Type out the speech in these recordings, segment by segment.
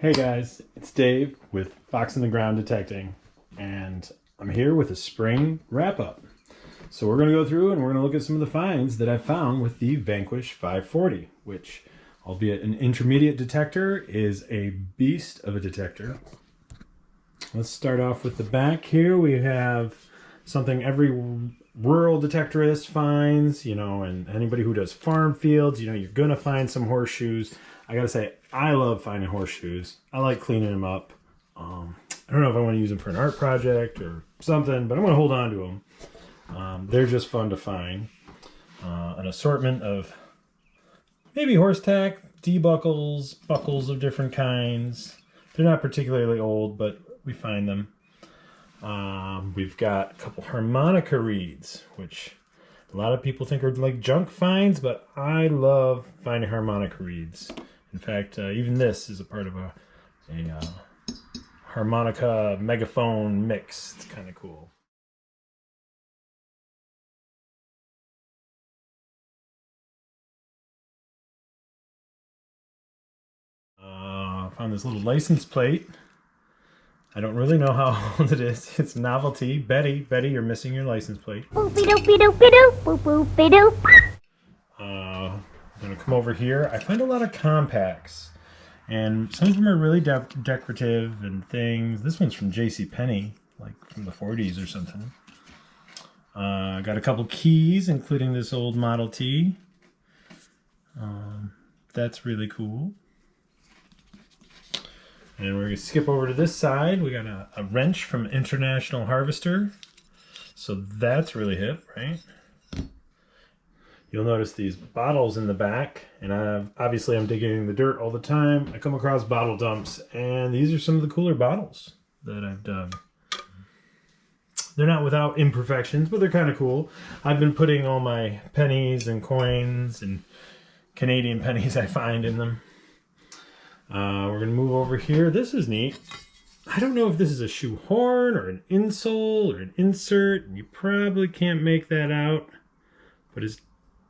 Hey guys, it's Dave with Fox in the Ground Detecting, and I'm here with a spring wrap-up. So we're going to go through and we're going to look at some of the finds that I found with the Vanquish 540, which, albeit an intermediate detector, is a beast of a detector. Let's start off with the back here. We have something every rural detectorist finds, and anybody who does farm fields, you're going to find some horseshoes. I gotta say, I love finding horseshoes. I like cleaning them up. I don't know if I want to use them for an art project or something, but I'm going to hold on to them. They're just fun to find. An assortment of maybe horse tack, D-buckles, buckles of different kinds. They're not particularly old, but we find them. We've got a couple harmonica reeds, which a lot of people think are like junk finds, but I love finding harmonica reeds. In fact, even this is a part of a harmonica megaphone mix. It's kind of cool. Found this little license plate. I don't really know how old it is. It's novelty. Betty, you're missing your license plate. I'm gonna come over here. I find a lot of compacts, and some of them are really decorative and things. This one's from JCPenney, like from the 40s or something. Got a couple keys, including this old Model T. That's really cool. And we're going to skip over to this side. We got a wrench from International Harvester. So that's really hip, right? You'll notice these bottles in the back. And obviously I'm digging in the dirt all the time. I come across bottle dumps. And these are some of the cooler bottles that I've dug. They're not without imperfections, but they're kind of cool. I've been putting all my pennies and coins and Canadian pennies I find in them. We're going to move over here. This is neat. I don't know if this is a shoe horn or an insole or an insert. You probably can't make that out. But it's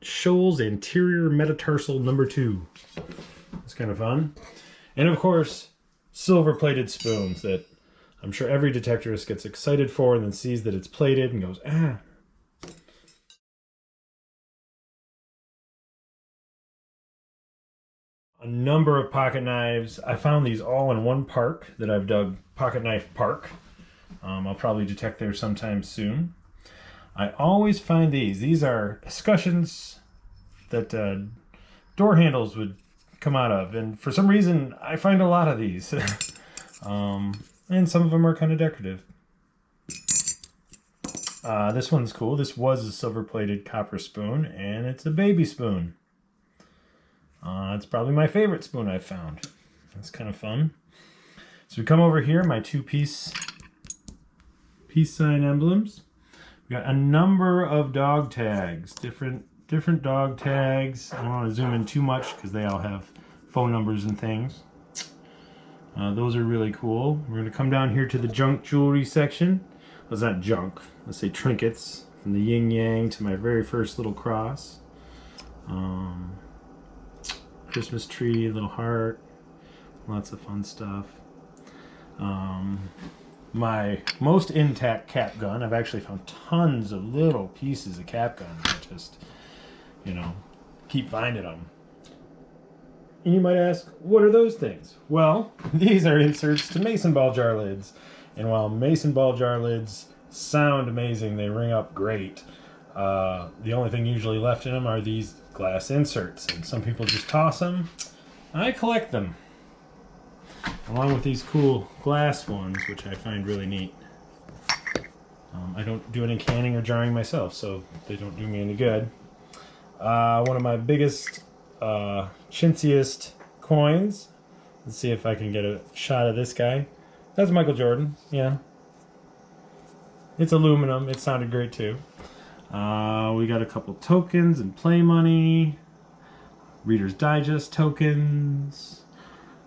Scholl's anterior metatarsal number 2. It's kind of fun. And of course, silver-plated spoons that I'm sure every detectorist gets excited for and then sees that it's plated and goes, ah. A number of pocket knives. I found these all in one park that I've dug Pocket Knife Park. I'll probably detect there sometime soon. I always find these. These are escutcheons that door handles would come out of. And for some reason, I find a lot of these. And some of them are kind of decorative. This one's cool. This was a silver-plated copper spoon, and it's a baby spoon. It's probably my favorite spoon I've found. That's kind of fun. So we come over here, my 2 peace sign emblems. We got a number of dog tags, different dog tags. I don't want to zoom in too much because they all have phone numbers and things. Those are really cool. We're going to come down here to the junk jewelry section. Well, it's not junk. Let's say trinkets, from the yin yang to my very first little cross. Christmas tree, little heart, lots of fun stuff. My most intact cap gun, I've actually found tons of little pieces of cap gun. I just, keep finding them. And you might ask, what are those things? Well, these are inserts to mason ball jar lids. And while mason ball jar lids sound amazing, they ring up great. The only thing usually left in them are these glass inserts, and some people just toss them. I collect them, along with these cool glass ones, which I find really neat. I don't do any canning or jarring myself, so they don't do me any good. One of my biggest, chintziest coins. Let's see if I can get a shot of this guy. That's Michael Jordan, yeah. It's aluminum, it sounded great too. We got a couple tokens and play money, Reader's Digest tokens.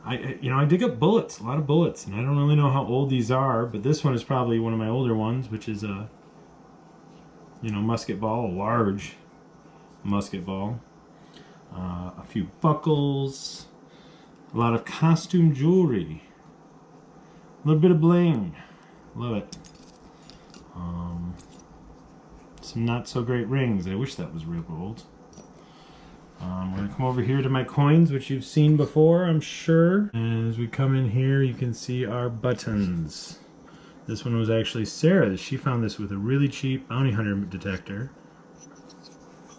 I dig up bullets, a lot of bullets, and I don't really know how old these are, but this one is probably one of my older ones, which is a, musket ball, a large musket ball. A few buckles, A lot of costume jewelry. A little bit of bling. Love it. Some not so great rings. I wish that was real gold. We're going to come over here to my coins, which you've seen before, I'm sure. And as we come in here, you can see our buttons. This one was actually Sarah. She found this with a really cheap bounty hunter detector.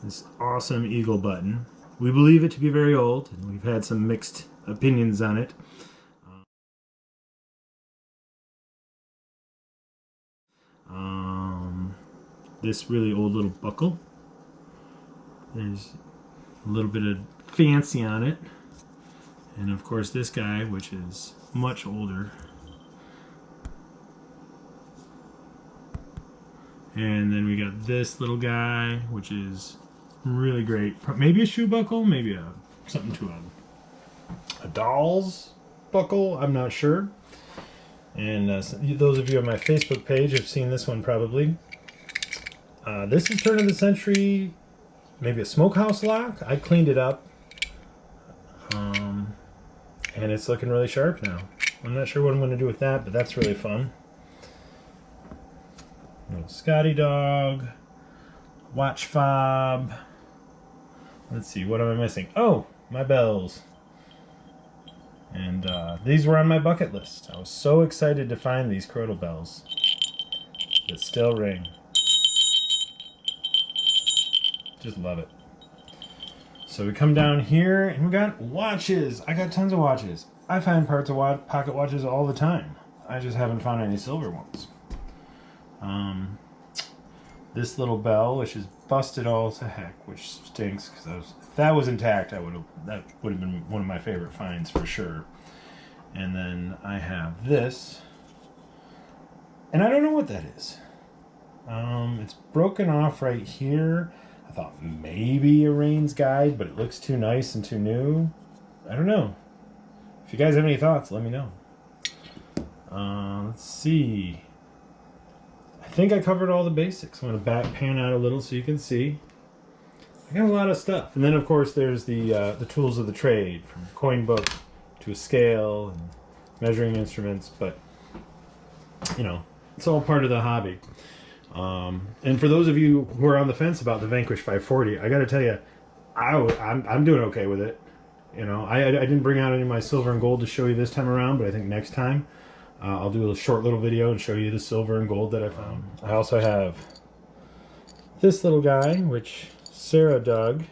This awesome eagle button. We believe it to be very old, and we've had some mixed opinions on it. This really old little buckle. There's a little bit of fancy on it. And of course this guy, which is much older. And then we got this little guy, which is really great. Maybe a shoe buckle, maybe something to a doll's buckle, I'm not sure. And those of you on my Facebook page have seen this one probably. This is turn of the century, maybe a smokehouse lock. I cleaned it up, and it's looking really sharp now. I'm not sure what I'm going to do with that, but that's really fun. Little Scotty dog, watch fob. Let's see, what am I missing? Oh, my bells. And these were on my bucket list. I was so excited to find these Crotal bells that still ring. Just love it. So we come down here and we got watches. I got tons of watches. I find parts of pocket watches all the time. I just haven't found any silver ones. This little bell, which is busted all to heck, which stinks because if that was intact, that would have been one of my favorite finds for sure. And then I have this, and I don't know what that is. It's broken off right here. I thought maybe a Rain's Guide, but it looks too nice and too new. I don't know. If you guys have any thoughts, let me know. Let's see. I think I covered all the basics. I'm going to pan out a little so you can see. I got a lot of stuff. And then, of course, there's the tools of the trade, from coin book to a scale and measuring instruments. But, you know, it's all part of the hobby. And for those of you who are on the fence about the Vanquish 540, I got to tell you, I'm doing okay with it. You know, I didn't bring out any of my silver and gold to show you this time around, but I think next time I'll do a short little video and show you the silver and gold that I found. I also have this little guy, which Sarah dug.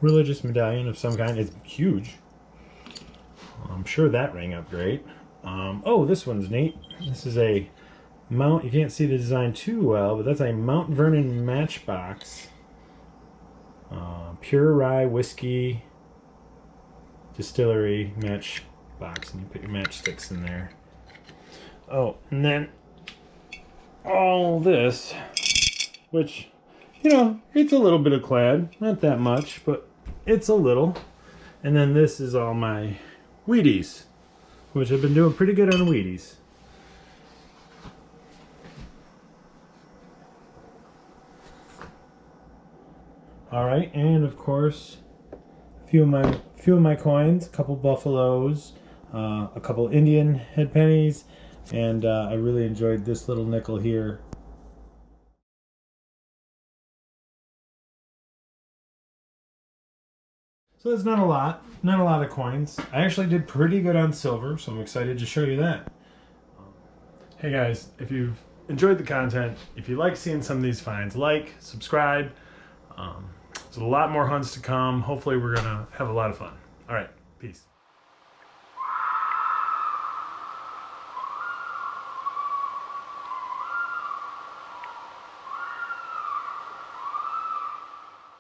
Religious medallion of some kind. It's huge. I'm sure that rang up great. Oh, this one's neat. This is a Mount, you can't see the design too well, but that's a Mount Vernon matchbox. Pure rye whiskey distillery matchbox, and you put your matchsticks in there. Oh, and then all this, which, you know, it's a little bit of clad, not that much, but it's a little. And then this is all my Wheaties, which I've been doing pretty good on Wheaties. All right, and of course, a few of my coins, a couple buffaloes, a couple Indian head pennies, and I really enjoyed this little nickel here. So that's not a lot of coins. I actually did pretty good on silver, so I'm excited to show you that. Hey guys, if you've enjoyed the content, if you like seeing some of these finds, like, subscribe. There's a lot more hunts to come. Hopefully we're gonna have a lot of fun. All right, peace.